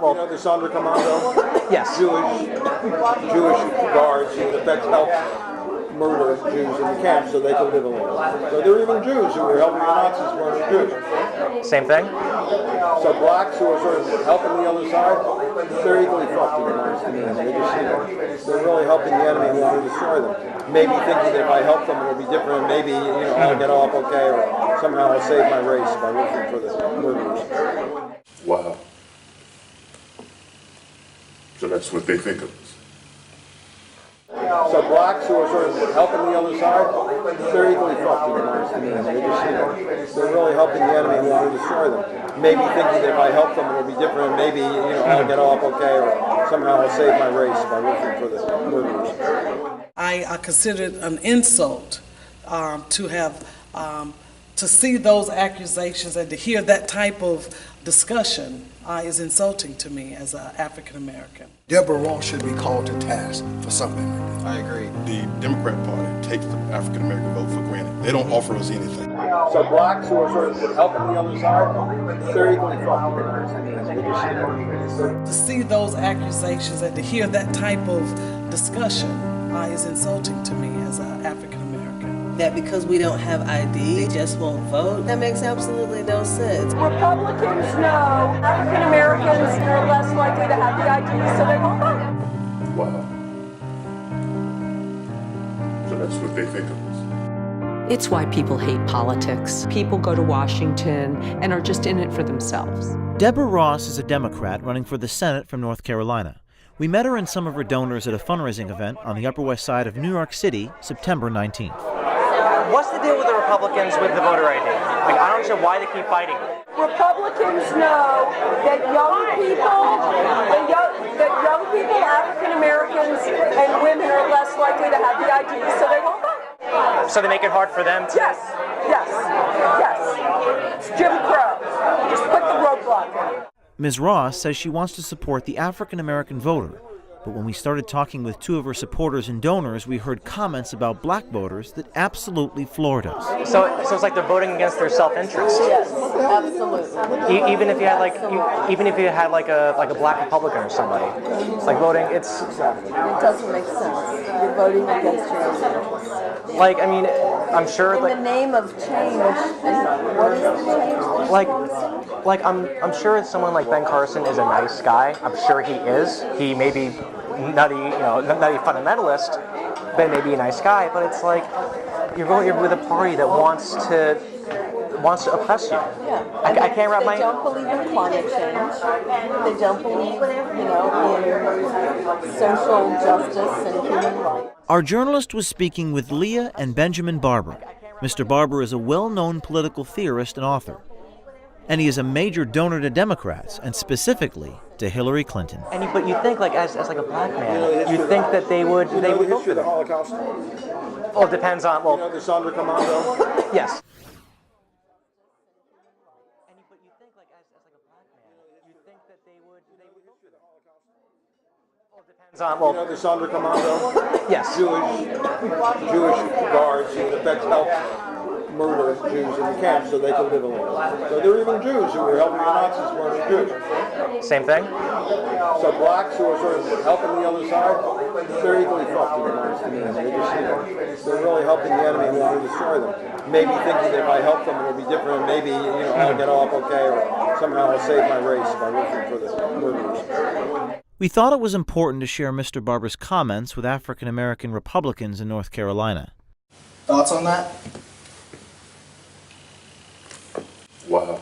You know the Sandra Commando? Yes. Jewish guards who in effect helped murder Jews in the camp so they could live alone. So there were even Jews who were helping the Nazis murder Jews. Same thing? So blacks who are sort of helping the other side, they're equally fucked in the honest opinion. They just, they're really helping the enemy who want to destroy them. Maybe thinking that if I help them it'll be different, maybe, I'll get off okay, or somehow I'll save my race by working for the murderers. Wow. So that's what they think of us. So blacks who are sort of helping the other side, they're equally fucked in the honest opinion. They just, they're really helping the enemy who want to destroy them. Maybe thinking that if I help them it'll be different, maybe, I'll get off okay, or somehow I'll save my race by working for the murderers. I consider it an insult to have, to see those accusations and to hear that type of discussion is insulting to me as an African American. Deborah Ross should be called to task for something like that. I agree. The Democrat Party takes the African American vote for granted. They don't offer us anything. So blacks who are sort of helping the other side, they're equally fucked in the honest opinion. They just, To see those accusations and to hear that type of discussion is insulting to me as an African American. That because we don't have ID, they just won't vote. That makes absolutely no sense. Republicans know African Americans are less likely to have the ID, so they won't vote. Wow. So that's what they think of us. It's why people hate politics. People go to Washington and are just in it for themselves. Deborah Ross is a Democrat running for the Senate from North Carolina. We met her and some of her donors at a fundraising event on the Upper West Side of New York City, September 19th. What's the deal with the Republicans with the voter ID? Like, I don't understand why they keep fighting. Republicans know that young people, African Americans, and women are less likely to have the ID, so they won't vote. So they make it hard for them to... Yes. It's Jim Crow. Just put the roadblock in. Ms. Ross says she wants to support the African American voter, but when we started talking with two of her supporters and donors, we heard comments about black voters that absolutely floored us. So it's like they're voting against their self-interest. Yes, absolutely. Even if you had like a black Republican or somebody, it's like voting. It doesn't make sense. You're voting against your own interests. Like, I mean, I'm sure. In the name of change, and what is the change? I'm sure someone like Ben Carson is a nice guy. I'm sure he is. He may be nutty fundamentalist, but maybe a nice guy. But it's like you're with a party that wants to oppress you. Yeah. I can't wrap my... They don't believe in climate change. They don't believe, in social justice and human rights. Our journalist was speaking with Leah and Benjamin Barber. Mr. Barber is a well-known political theorist and author. And he is a major donor to Democrats, and specifically to Hillary Clinton. But you think, like, as like a black man, you think that they would vote for the them. Holocaust? Well, it depends on, well... the Sandra Commando? Yes. But you think, like, as like a black man, you think that they would vote for them. Well, it depends on, well... the Sandra Commando? Yes. Jewish guards who in effect helped murder Jews in the camp so they could live alone. So there were even Jews who were helping the Nazis murder Jews. Same thing? So blacks who are sort of helping the other side, they're equally fucked in the honest opinion. They just, they're really helping the enemy who want to destroy them. Maybe thinking that if I help them it'll be different, maybe, I'll get off okay, or somehow I'll save my race by working for the murderers. We thought it was important to share Mr. Barber's comments with African American Republicans in North Carolina. Thoughts on that? Wow.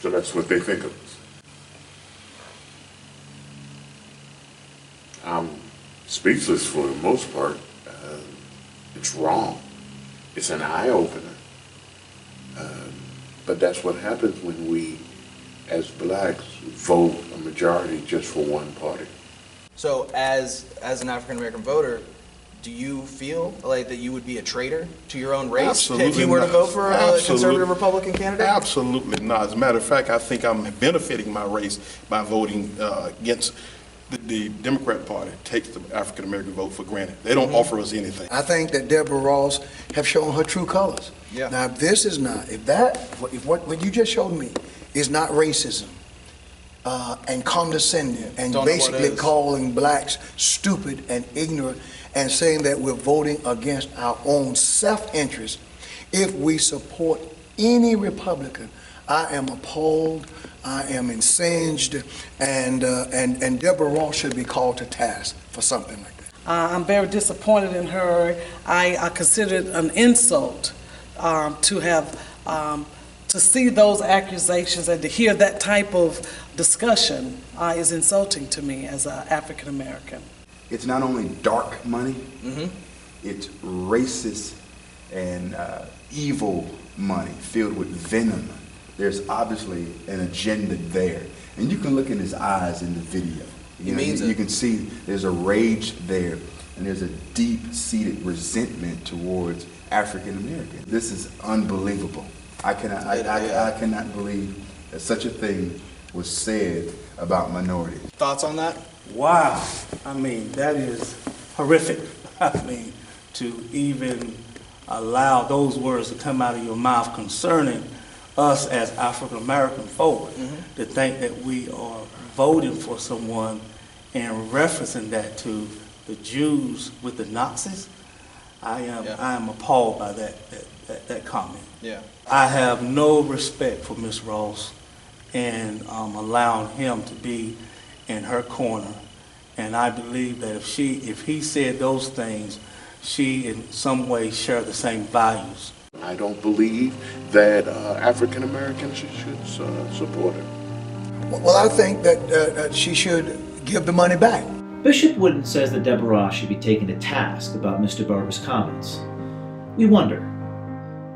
So that's what they think of us. I'm speechless for the most part. It's wrong. It's an eye-opener. But that's what happens when we, as blacks, vote a majority just for one party. So as an African American voter, do you feel like that you would be a traitor to your own race Absolutely if you were to not. vote for a Absolutely. conservative Republican candidate? Absolutely not. As a matter of fact, I think I'm benefiting my race by voting against The Democrat Party takes the African American vote for granted. They don't offer us anything. I think that Deborah Ross have shown her true colors. Yeah. Now, if this is not, if what you just showed me is not racism and condescending and basically calling blacks stupid and ignorant and saying that we're voting against our own self-interest, if we support any Republican, I am appalled, I am incensed, and Deborah Ross should be called to task for something like that. I'm very disappointed in her. I consider it an insult to see those accusations and to hear that type of discussion is insulting to me as an African American. It's not only dark money, it's racist and evil money filled with venom. There's obviously an agenda there. And you can look in his eyes in the video. You can see there's a rage there, and there's a deep-seated resentment towards African Americans. This is unbelievable. I cannot believe that such a thing was said about minorities. Thoughts on that? Wow. I mean, that is horrific. I mean, to even allow those words to come out of your mouth concerning us as African American folk, to think that we are voting for someone and referencing that to the Jews with the Nazis, I am appalled by that comment. Yeah. I have no respect for Ms. Ross and allowing him to be in her corner, and I believe that if he said those things, she in some way share the same values. I don't believe that African Americans should support her. Well, I think that she should give the money back. Bishop Wooden says that Deborah Ross should be taken to task about Mr. Barber's comments. We wonder,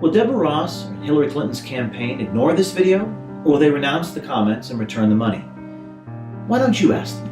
will Deborah Ross and Hillary Clinton's campaign ignore this video, or will they renounce the comments and return the money? Why don't you ask them?